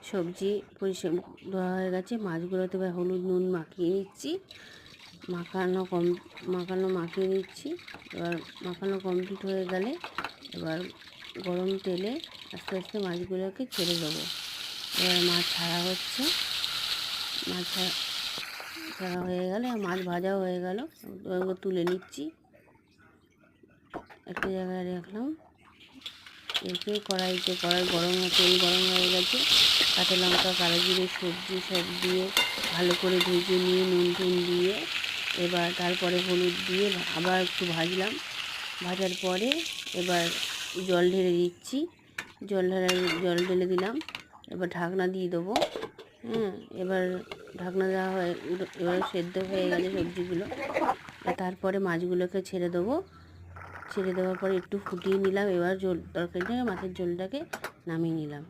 সবজি পরিষ্কার ধোয়া হয়ে গেছে। মাছগুলোতে এবার হলুদ নুন মাখিয়ে নিচ্ছি। মাখিয়ে নিচ্ছি। এবার মাখানো কমপ্লিট হয়ে গেলে এবার গরম তেলে আস্তে আস্তে মাছগুলোকে ছেড়ে দেবো। এবার মাছ ছাড়া হচ্ছে। মাছ ছাড়া হয়ে গেলে মাছ ভাজাও হয়ে গেল। এবার তুলে নিচ্ছি, একটা জায়গায় রাখলাম। রেখে কড়াই তেল গরম হয়ে গেছে। কাঁচা লঙ্কা, কালো জিরে, সবজি সব দিয়ে ভালো করে ভেজে নিয়ে নুন টুন দিয়ে এবার তারপরে হলুদ দিয়ে আবার একটু ভাজলাম। ভাজার পরে এবার জল ঢেলে দিচ্ছি। জল ঢেলে দিলাম। এবার ঢাকনা দিয়ে দেবো। এবার ঢাকনা দেওয়া এবার সেদ্ধ হয়ে গেছে সবজিগুলো। তারপরে মাছগুলোকে ছেড়ে দেবো। ছেড়ে দেওয়ার পরে একটু ফুটিয়ে নিলাম। এবার তরকারিটাকে, মাছের ঝোলটাকে নামিয়ে নিলাম।